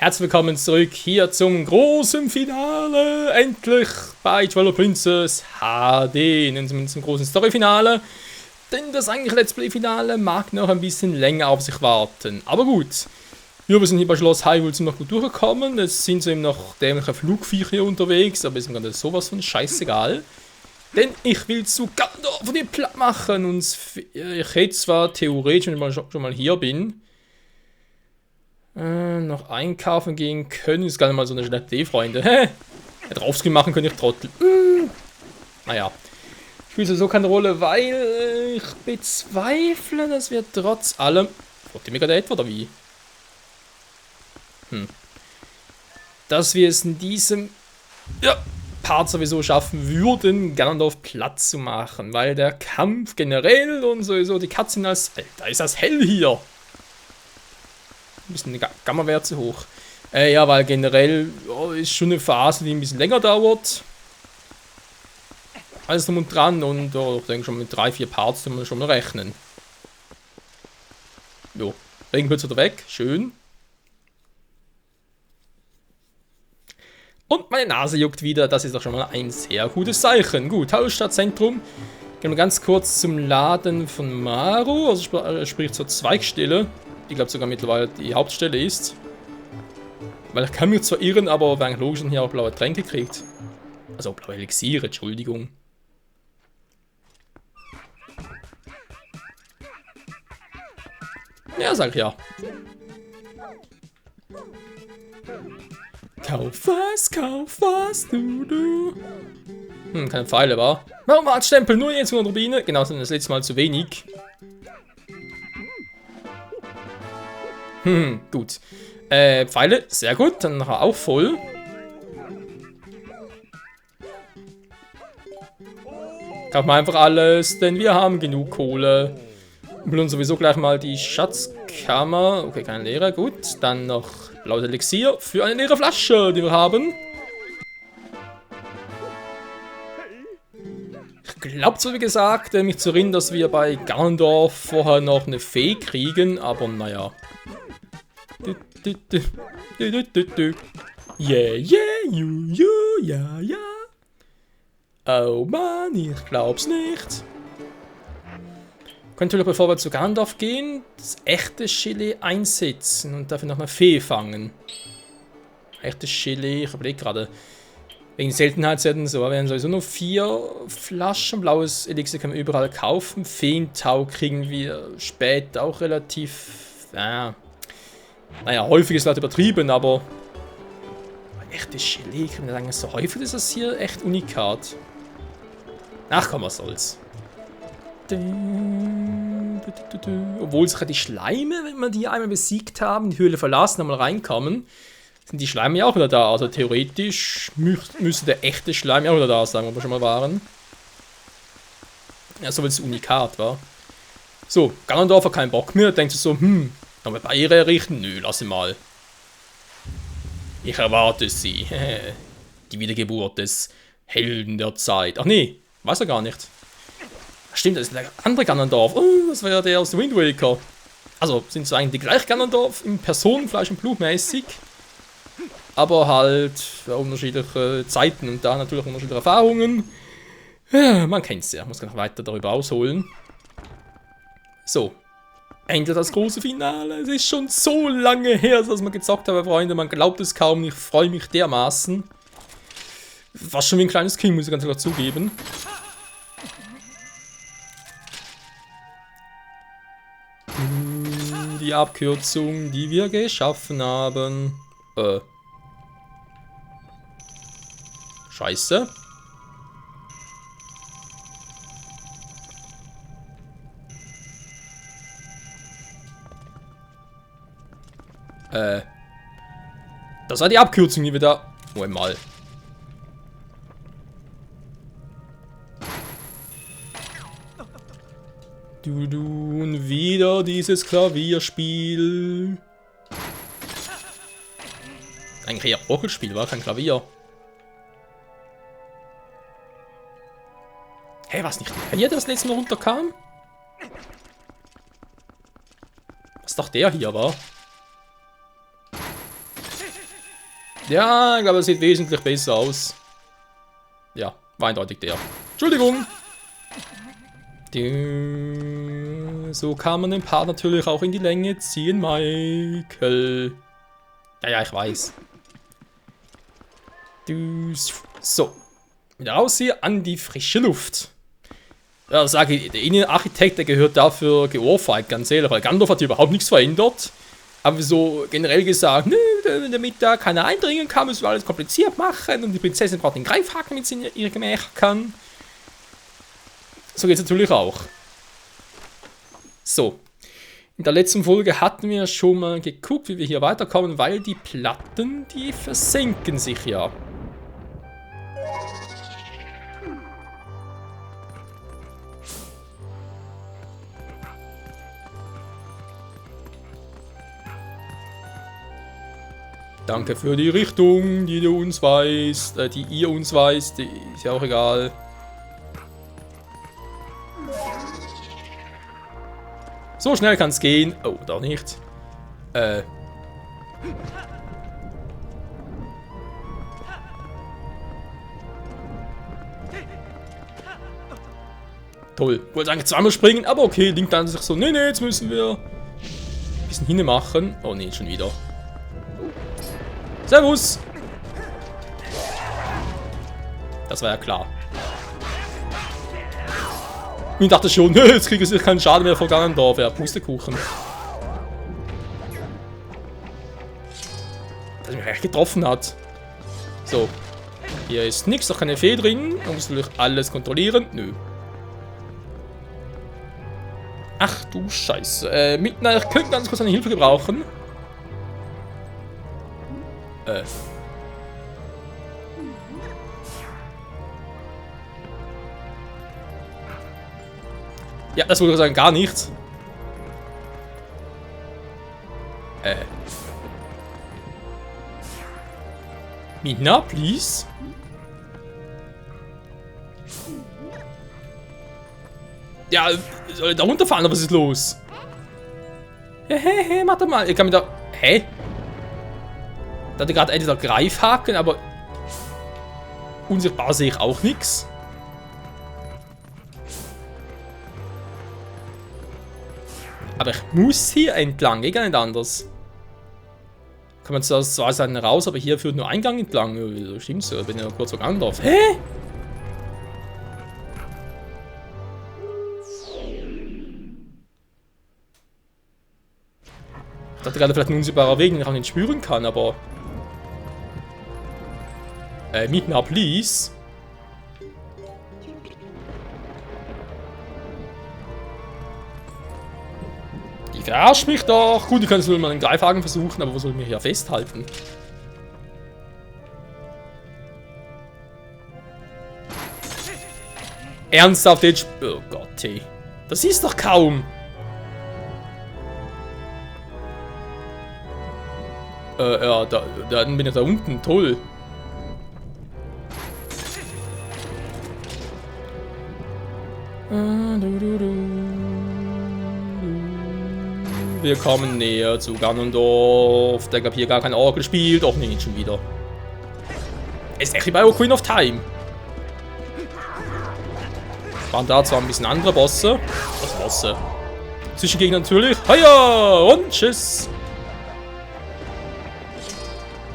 Herzlich willkommen zurück hier zum großen Finale, endlich bei Twilight Princess HD, zumindest zum großen Story-Finale. Denn das eigentliche Let's Play-Finale mag noch ein bisschen länger auf sich warten. Aber gut, wir sind hier bei Schloss Hyrule noch gut durchgekommen. Es sind so eben noch dämliche Flugviecher hier unterwegs, aber ist mir gerade sowas von scheißegal. Denn ich will zu Ganondorf die platt machen. Und ich hätte zwar theoretisch, wenn ich schon mal hier bin, noch einkaufen gehen können. Ist gar nicht mal so eine schlechte Idee, Freunde. Hä? Ja, draufscreen machen könnte ich Trottel. Naja. Spielt sowieso keine Rolle, weil ich bezweifle, dass wir trotz allem... Fragt ihr mich gerade etwa, oder wie? Dass wir es in diesem Part sowieso schaffen würden, Ganondorf platt zu machen. Weil der Kampf generell und sowieso die Cutscene als... Da ist das hell hier. Ein bisschen Gamma-Wert zu hoch. Ja, weil generell ist schon eine Phase, die ein bisschen länger dauert. Alles drum und dran und ich denke schon mit 3-4 Parts können wir schon mal rechnen. Jo, Regenpilz wieder weg, schön. Und meine Nase juckt wieder, das ist doch schon mal ein sehr gutes Zeichen. Gut, Hauptstadtzentrum. Gehen wir ganz kurz zum Laden von Maru, also sprich zur Zweigstelle. Ich glaube sogar mittlerweile die Hauptstelle ist. Weil ich kann mich zwar irren, aber wäre logisch, dass hier auch blaue Tränke kriegt. Also blaue Elixiere, Entschuldigung. Ja, sag ich ja. Kauf was, du. Keine Pfeile, war. Warum war Stempel? Nur jetzt von Rubine? Genau, das letzte Mal zu wenig. Gut. Pfeile, sehr gut. Dann nachher auch voll. Kaufen wir einfach alles, denn wir haben genug Kohle. Und sowieso gleich mal die Schatzkammer. Okay, keine leere. Gut. Dann noch blaues Elixier für eine leere Flasche, die wir haben. Ich glaube so, wie gesagt, mich zu erinnern, dass wir bei Ganondorf vorher noch eine Fee kriegen, aber naja. Yeah, ja. Oh Mann, ich glaub's nicht. Können natürlich, bevor wir zu Ganondorf gehen, das echte Chili einsetzen und dafür noch eine Fee fangen. Echtes Chili, ich überlege gerade. Wegen Seltenheitswerten so, wir werden sowieso nur 4 Flaschen. Blaues Elixier können wir überall kaufen. Feentau kriegen wir später auch relativ. Naja, häufig ist halt übertrieben, aber. Echtes Chili, kann man sagen, so häufig ist das hier echt unikat. Ach komm, was soll's. Obwohl sich die Schleime, wenn wir die einmal besiegt haben, die Höhle verlassen, einmal reinkommen, sind die Schleime ja auch wieder da. Also theoretisch müsste der echte Schleim ja auch wieder da sein, wo wir schon mal waren. Ja, so weil es unikat war. So, Ganondorf hat keinen Bock mehr. Denkt sich so, noch eine Barriere errichten? Nö, lass ihn mal. Ich erwarte sie. Die Wiedergeburt des Helden der Zeit. Ach nee, weiß er gar nicht. Stimmt, das ist der andere Ganondorf. Oh, das war ja der aus Wind Waker. Also sind so eigentlich die gleichen Ganondorf im Personenfleisch und Blut mäßig. Aber halt unterschiedliche Zeiten und da natürlich unterschiedliche Erfahrungen. Ja, man kennt es ja, muss gar noch weiter darüber ausholen. So. Endlich das große Finale. Es ist schon so lange her, dass man gezockt hat, Freunde. Man glaubt es kaum. Ich freue mich dermaßen. Fast schon wie ein kleines Kind, muss ich ganz klar zugeben. Die Abkürzung, die wir geschaffen haben. Scheiße. Das war die Abkürzung, die wir da... Moment mal. Und wieder dieses Klavierspiel. Eigentlich eher Orgelspiel, war kein Klavier. Hey, was nicht der hier, der das letzte Mal runterkam? Was doch der hier war? Ja, ich glaube, es sieht wesentlich besser aus. Ja, war eindeutig der. Entschuldigung. So kann man den Part natürlich auch in die Länge ziehen, Michael. Ja, ich weiß. So. Wieder raus hier an die frische Luft. Ja, sage ich, der Innenarchitekt, der gehört dafür geohrfeigt, ganz ehrlich, weil Gandalf hat hier überhaupt nichts verändert. Aber so generell gesagt, nö, damit da keiner eindringen kann, müssen wir alles kompliziert machen und die Prinzessin braucht den Greifhaken, damit sie in ihre Gemächer kann. So geht es natürlich auch. So. In der letzten Folge hatten wir schon mal geguckt, wie wir hier weiterkommen, weil die Platten, die versenken sich ja. Danke für die Richtung, die du uns weißt, die ihr uns weist, ist ja auch egal. So schnell kann es gehen. Oh, doch nicht. Toll. Wollte eigentlich zweimal springen, aber okay, Link dann sich so, nee, jetzt müssen wir ein bisschen hinne machen. Oh nee, schon wieder. Servus! Das war ja klar. Ich dachte schon, jetzt kriege ich keinen Schaden mehr vor Ganondorf. Ja, Pustekuchen. Dass mich echt getroffen hat. So. Hier ist nichts, noch keine Fee drin. Man muss natürlich alles kontrollieren. Nö. Ach du Scheiße. Ich könnte ganz kurz eine Hilfe gebrauchen. Ja, das würde ich sagen, gar nichts. Mina, please. Ja, soll ich da runterfahren, oder was ist los? Hey, warte mal, ich kann mir da... Hä? Da hatte gerade entweder Greifhaken, aber unsichtbar sehe ich auch nichts. Aber ich muss hier entlang, geht gar nicht anders. Kann man zwar zwei Seiten raus, aber hier führt nur ein Gang entlang. Wieso stimmt's so? Bin ja kurz vor Gandalf. Hä? Ich dachte gerade vielleicht ein unsichtbarer Weg, den ich auch nicht spüren kann, aber... Midna, please. Die verarscht mich doch. Gut, ich kann es nur mal einen Greifhaken versuchen, aber wo soll ich mich hier festhalten? Ernsthaft jetzt? Oh Gott, hey. Das ist doch kaum. Ja, dann bin ich da unten. Toll. Wir kommen näher zu Ganondorf, der hier gar kein Orgel spielt. Och nee, schon wieder. Ist echt wie bei Ocarina of Time. Waren da zwar ein bisschen andere Bosse. Was Bosse? Zwischengegner natürlich. Hiya! Und tschüss.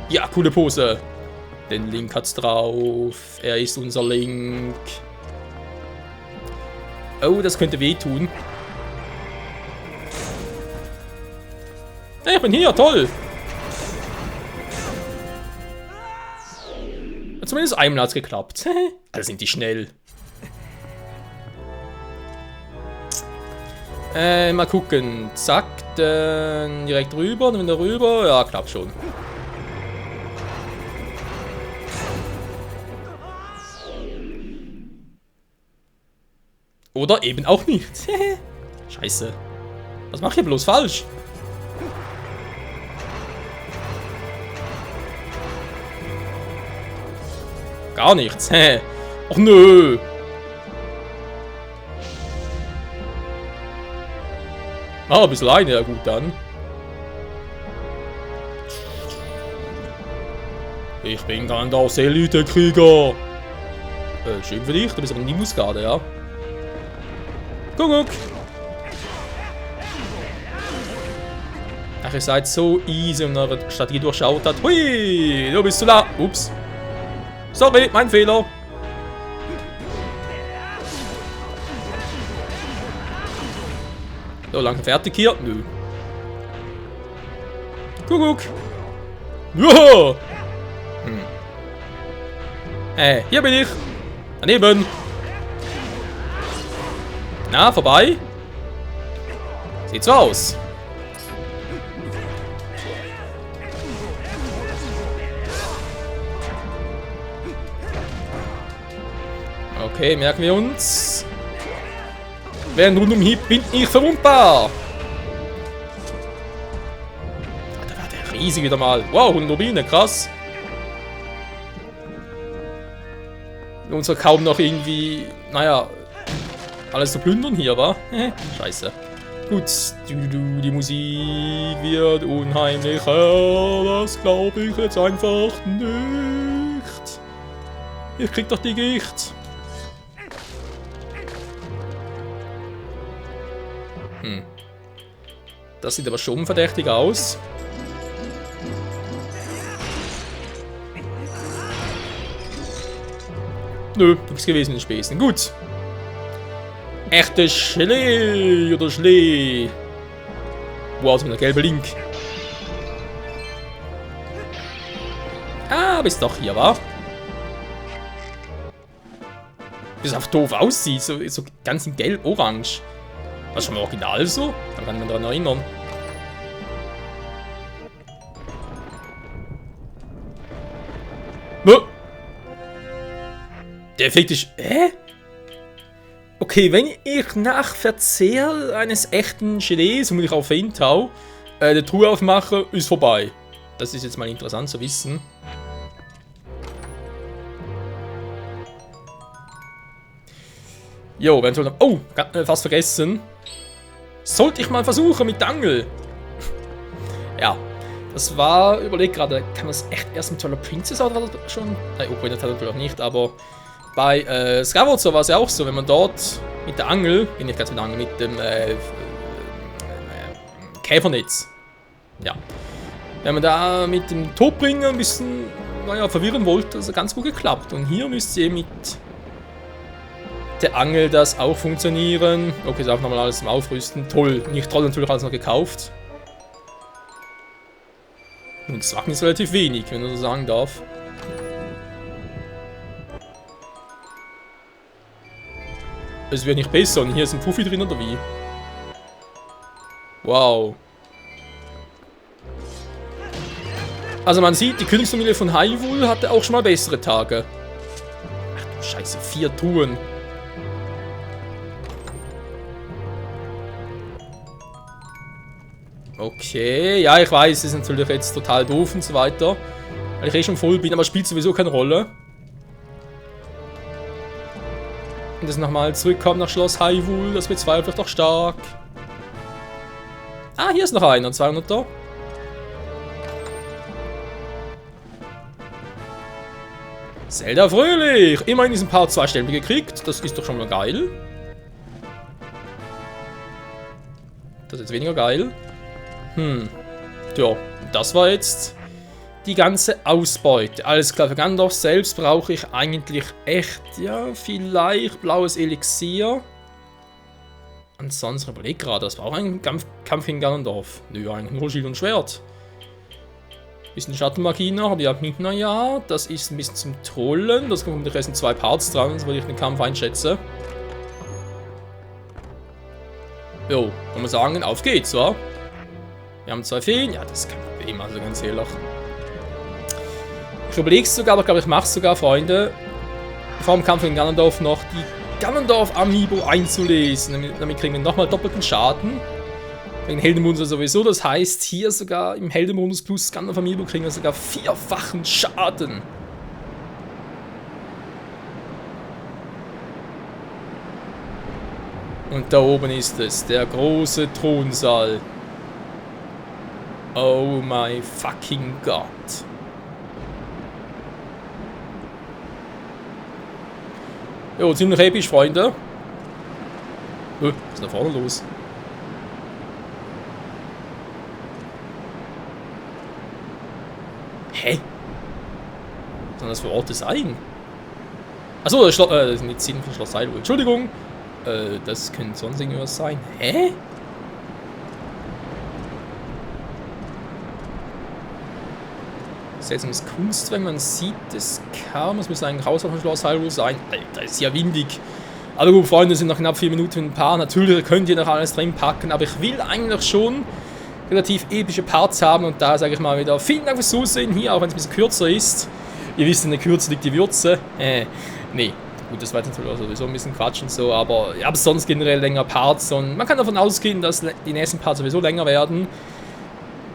Ja, coole Pose. Den Link hat's drauf. Er ist unser Link. Oh, das könnte wehtun. Hey, ich bin hier, toll. Zumindest einmal hat's geklappt. Da sind die schnell. Mal gucken. Zack, dann direkt rüber, dann wieder rüber. Ja, klappt schon. Oder eben auch nicht. Scheiße. Was mache ich hier bloß falsch? Gar nichts. Och nö. Ah, ein bisschen eine, ja gut dann. Ich bin Gandalfs Elite-Krieger. Schön für dich, du bist aber nie Musgarde, ja? Kuckuck! Ach, ihr seid so easy und eure Strategie durchschaut hat. Hui, du bist zu nah. Ups. Sorry, mein Fehler. So, langsam fertig hier. Nö. Kuckuck. Ja. Hier bin ich. Daneben. Na, vorbei. Sieht so aus. Okay, merken wir uns. Während Rundumhieb bin ich verwundbar. Da war der riesig wieder mal. Wow, 100 Rubine, krass. Uns ja kaum noch irgendwie, naja, alles zu plündern hier, wa? Scheiße. Gut, die Musik wird unheimlicher. Das glaube ich jetzt einfach nicht. Ich krieg doch die Gicht. Das sieht aber schon verdächtig aus. Nö, nichts gewesen in den Späßen. Gut. Echte Schlee oder Schlee. Wow, so ein gelber Link. Ah, bist doch hier, wa? Bis auf doof aussieht, so ganz in gelb-orange. Was schon mal original so? Dann kann man daran erinnern. Der Effekt ist... Okay, wenn ich nach Verzehr eines echten Gelees, und ich auf Feintau, die Truhe aufmache, ist vorbei. Das ist jetzt mal interessant zu wissen. Jo, wenn soll... Oh, fast vergessen. Sollte ich mal versuchen mit der Angel. Ja, das war... Überleg gerade, kann das echt erst mit Twilight Princess oder schon? Nein, okay, das hat er natürlich nicht, aber... Bei Skyward Sword war es ja auch so, wenn man dort mit der Angel, nicht ganz mit der Angel, mit dem Käfernetz. Ja. Wenn man da mit dem Todbringer ein bisschen, naja, verwirren wollte, das hat ganz gut geklappt. Und hier müsste ihr mit der Angel das auch funktionieren. Okay, ist auch nochmal alles zum Aufrüsten. Toll. Nicht toll, natürlich alles noch gekauft. Und das Wacken ist relativ wenig, wenn man so sagen darf. Es wird nicht besser. Und hier ist ein Puffi drin, oder wie? Wow. Also man sieht, die Königsfamilie von Hyrule hatte auch schon mal bessere Tage. Ach du Scheiße, 4 Truhen. Okay, ja, ich weiß, ist natürlich jetzt total doof und so weiter. Weil ich eh schon voll bin, aber spielt sowieso keine Rolle. Und das nochmal zurückkommen nach Schloss Hyrule, das bezweifle ich doch stark. Ah, hier ist noch einer, 200er. Zelda fröhlich! Immerhin diesen Part 2 Stellen gekriegt, das ist doch schon mal geil. Das ist jetzt weniger geil. Tja, das war jetzt die ganze Ausbeute. Alles klar, für Gandalf selbst brauche ich eigentlich echt, ja, vielleicht blaues Elixier. Ansonsten überleg gerade, das war auch ein Kampf gegen Ganondorf. Nö, eigentlich nur Schild und Schwert. Bisschen Schattenmagie noch, aber ja, naja, das ist ein bisschen zum Trollen. Das kommt mit den Resten 2 Parts dran, so würde ich den Kampf einschätzen. Jo, kann man sagen, auf geht's, wa? Wir haben 2 Feen, ja, das ist kein Problem, also ganz ehrlich. Ich überlege es sogar, aber ich glaube, ich mache es sogar, Freunde, vor dem Kampf gegen Ganondorf noch die Ganondorf-Amiibo einzulesen. Damit kriegen wir nochmal doppelten Schaden. Wegen Heldenmodus sowieso, das heißt, hier sogar im Heldenmodus plus Ganondorf-Amiibo kriegen wir sogar 4-fachen Schaden. Und da oben ist es, der große Thronsaal. Oh my fucking God. Jo, ziemlich episch, Freunde. Was ist da vorne los? Hä? Was soll das für Orte sein? Achso, das sind die Ziele von Schloss Hyrule. Entschuldigung. Das könnte sonst irgendwas sein. Hä? Seltsames Kunstwerk, man sieht es kaum. Es muss eigentlich außerhalb von Schloss Hyrule sein. Alter, ist ja windig. Aber gut, Freunde, sind noch knapp 4 Minuten ein paar. Natürlich könnt ihr noch alles drin packen, aber ich will eigentlich schon relativ epische Parts haben und da sage ich mal wieder vielen Dank fürs Zusehen hier, auch wenn es ein bisschen kürzer ist. Ihr wisst, in der Kürze liegt die Würze. Nee. Gut, das war jetzt natürlich sowieso ein bisschen Quatsch und so, aber ja, sonst generell länger Parts und man kann davon ausgehen, dass die nächsten Parts sowieso länger werden.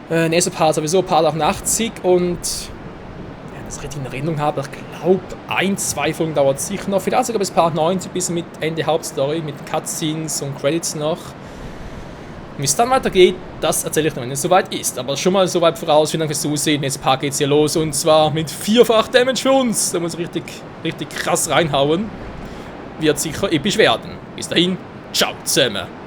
Nächste Part sowieso Part 88 und ja, das richtig in Erinnerung habe, ich glaube 1-2 Folgen dauert es sicher noch, vielleicht sogar bis Part 90, bis mit Ende Hauptstory, mit Cutscenes und Credits noch. Wie es dann weitergeht, das erzähle ich noch, wenn es soweit ist. Aber schon mal soweit voraus, vielen Dank fürs Zusehen. Nächstes Part geht's hier los und zwar mit 4-fach Damage für uns. Da muss ich richtig krass reinhauen. Wird sicher episch werden. Bis dahin, ciao zusammen.